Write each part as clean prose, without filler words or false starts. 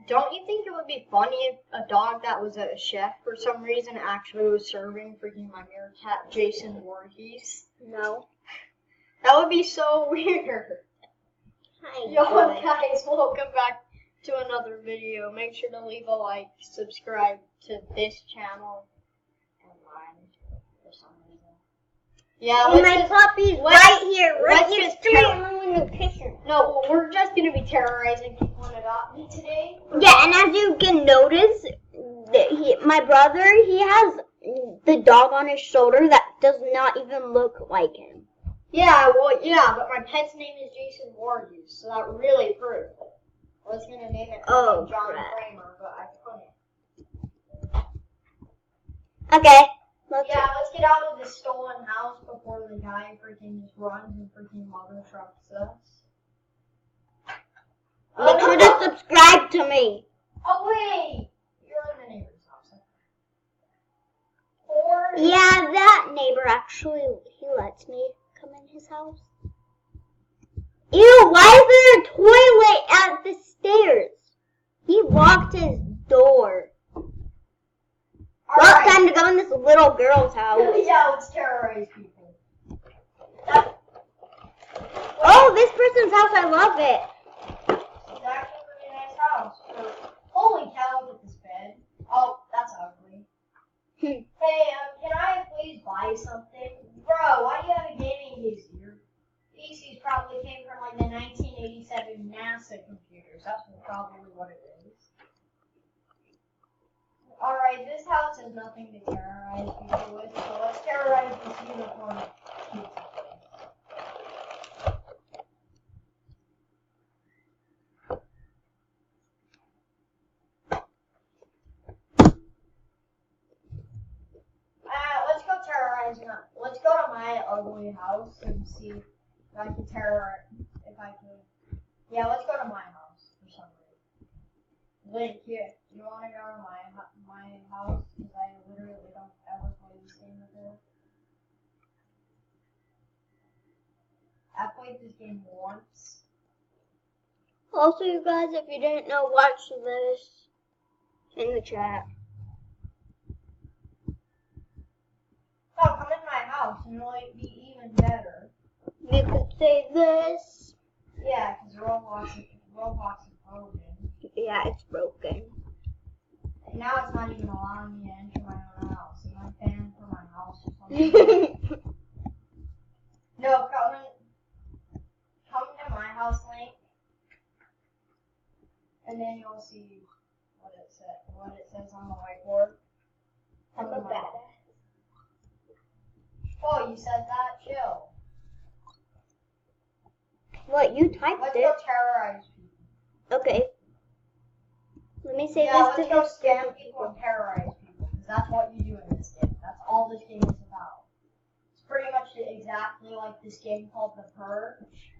don't you think it would be funny if a dog that was a chef for some reason actually was serving freaking my meerkat, Jason Voorhees? No. That would be so weird. Yo, guys, welcome back to another video. Make sure to leave a like, subscribe to this channel, and mine for some reason. Yeah, and my puppy's right here, right next to my picture. No, we're just gonna be terrorizing people in Adopt Me today. Yeah, and as you can notice, my brother, he has the dog on his shoulder that does not even look like him. Yeah, well, yeah, but my pet's name is Jason Voorhees, so that really proved it. I was gonna name it John Kramer, but I couldn't. Okay. Let's get out of this stolen house before the guy freaking just runs and freaking mother trucks us. Make sure to subscribe to me. Oh wait, you're in the neighbor's house. Yeah, that neighbor actually, he lets me come in his house. Ew, why is there a toilet at the stairs? He locked his door. Well, time to go in this little girl's house. Yeah, let's terrorize people. Oh, this person's house, I love it. It's actually a pretty nice house. Holy cow, look at this bed. Oh, that's ugly. Hey, can I please buy something? Bro, why do you have a gaming PC? Your PCs probably came from like the 1987 NASA computers. That's probably what it is. Alright, this house has nothing to terrorize people with, so let's terrorize this unicorn pizza place. Let's go terrorize them. Let's go to my ugly house and see if I can terrorize, if I can. Yeah, let's go to my house for some reason. Link, here. You want to go to my house? Because I literally don't ever play this game with her. I played this game once. Also, you guys, if you didn't know, watch this in the chat. Oh, come in my house and it'll be even better. You could say this. Yeah, because Roblox is broken. Yeah, it's broken. And now it's not even allowing me to enter my own house. Am I banned from my house or something? No, come to my house, Link. And then you'll see what it says on the whiteboard. I'm a badass. Oh, you said that? Chill. What, you typed Let's it? go terrorize people. Okay. Let me say let's this to go scam people and terrorize people. Because that's what you do in this game. That's all this game is about. It's pretty much exactly like this game called The Purge.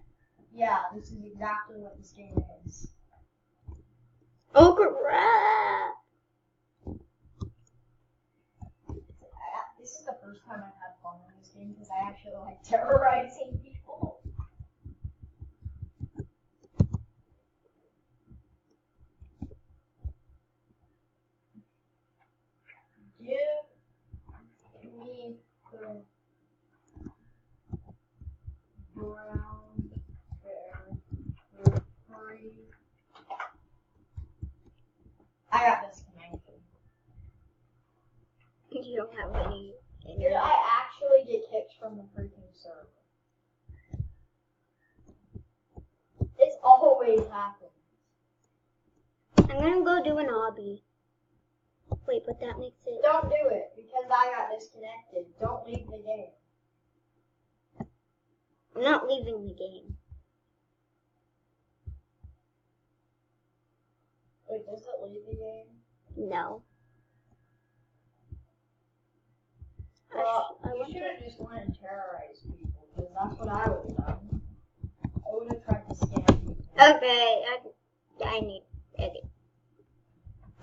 Yeah, this is exactly what this game is. Oh, crap. This is the first time I've had fun in this game because I actually like terrorizing people. Give me the brown bear for free. I got disconnected. You don't have any Did internet. I actually get kicked from the freaking server? This always happens. I'm gonna go do an hobby. Wait, but that makes it... Don't do it, because I got disconnected. Don't leave the game. I'm not leaving the game. Wait, does it leave the game? No. Well, you should have just went and terrorized people, because that's what I would have done. I would have tried to scam people. Okay, I need... Okay.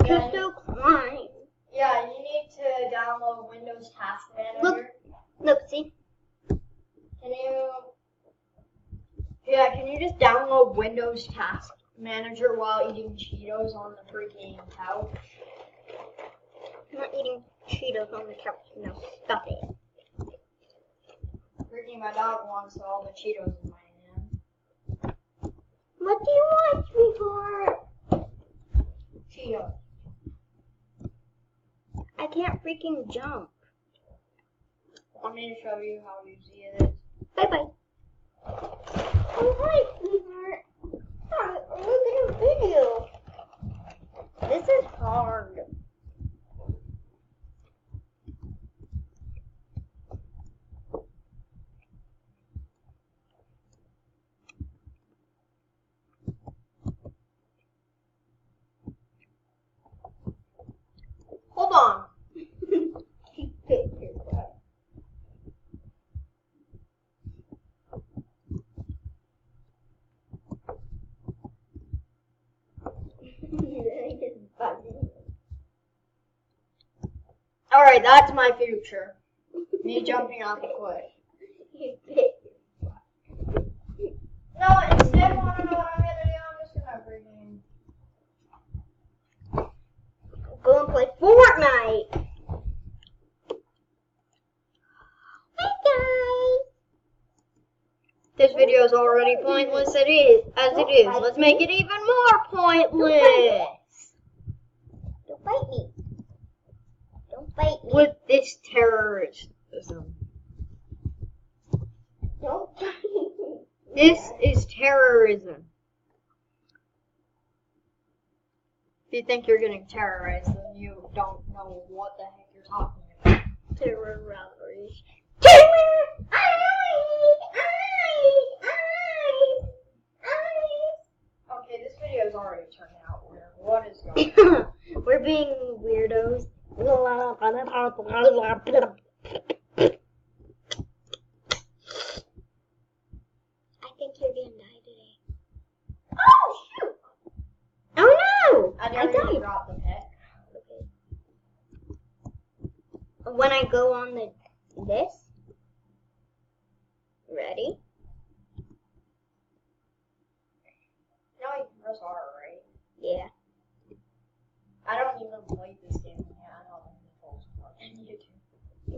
Yeah, Crystal Climb. Yeah, you need to download Windows Task Manager. Look, see? Can you just download Windows Task manager while eating Cheetos on the freaking couch. I'm not eating Cheetos on the couch. No, stop it. Freaking my dog wants all the Cheetos in my hand. What do you want me for? Cheetos. I can't freaking jump. Want me to show you how easy it is? Bye-bye. Oh, hi, sweetheart. Hi, look at a video. This is hard. Hold on. Alright, that's my future. Me jumping off a cliff. No, instead, want to know what I'm gonna do? I'm just gonna freaking Go and play Fortnite. Hey guys. This video is already pointless as it is. Let's make it even more pointless. Don't bite me. Don't bite me. With this terrorism. Don't bite me. This is terrorism. If you think you're getting terrorized, then you don't know what the heck you're talking about. Terrorized. Okay, this video is already turning out weird. What is going on? We're being weirdos. I think you're gonna die today. Oh shoot! Oh no! I I never died. dropped the pet. Okay. When I go on this, ready? No, you can press R, right? Yeah. I don't even play this game yet. I know the controls work. And you do.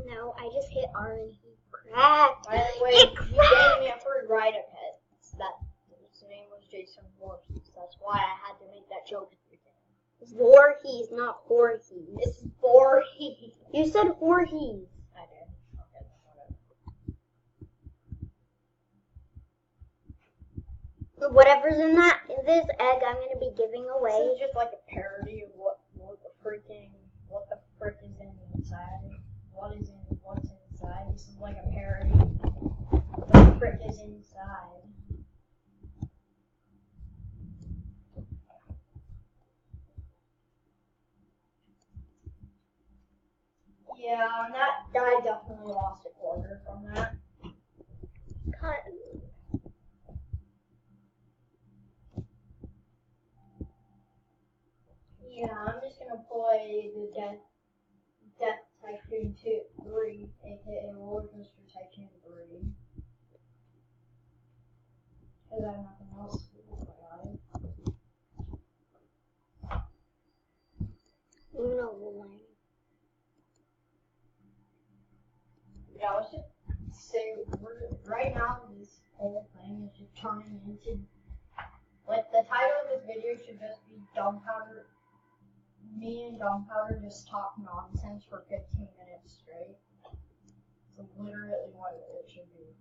No, I just hit R and he cracked. By the way, It you gave cracked. me a free ride a pet. His name was Jason Voorhees. That's why I had to make that joke at the beginning. Voorhees, not Voorhees. It's Voorhees. You said Voorhees. I did. Okay, whatever. Whatever's in this egg, I'm gonna be giving This away. is just like a parody of what the frick is inside. What's inside? This is like a parody. What the frick is inside? Yeah, and I definitely lost a quarter from that. Cut. Yeah, I'm just gonna play the Death Tycoon 3, aka Roller Coaster Tycoon 3. Because I have nothing else to do about it. No, Lane. Yeah, let's just say right now this whole thing is just turning into, like, the title of this video should just be Gunpowder. Me and Gunpowder just talk nonsense for 15 minutes straight. It's literally what it should be.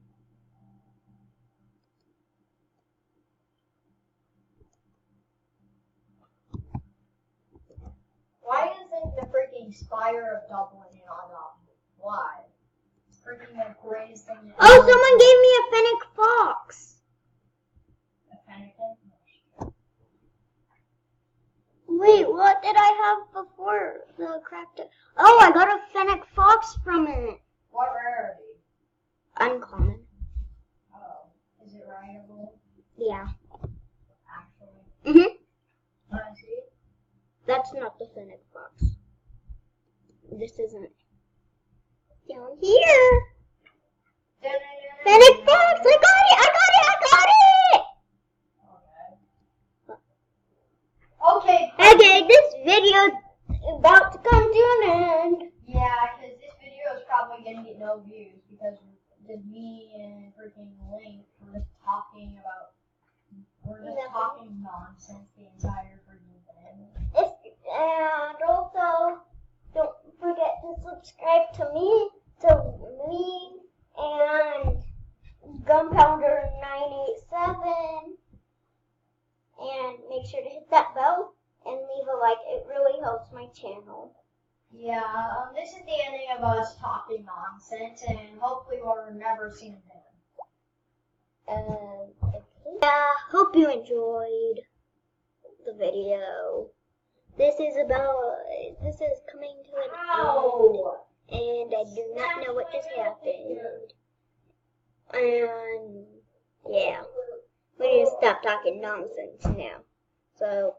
Why isn't the freaking Spire of Dublin on up? Why? It's freaking the greatest thing. Oh, someone gave me a fennec fox. A Fennekin? Wait, what did I have before the cracked it? Oh, I got a fennec fox from it. What rarity? Uncommon. Oh, is it rideable? Yeah. Actually? Mhm. I see. That's not the fennec fox. This isn't. Down here. Fennec fox! I got it! I got it! I got it! Okay. Okay. Okay, this video is about to come to an end. Yeah, because this video is probably gonna get no views because just me and freaking Link were just talking talking nonsense the entire freaking thing. And also, don't forget to subscribe to me and Gunpowder987, and make sure to hit that bell and leave a like. It really helps my channel. Yeah, this is the ending of us talking nonsense, and hopefully we'll never see him again. Yeah, hope you enjoyed the video. This is coming to an end, and I do not know what just happened. And yeah, we need to stop talking nonsense now. So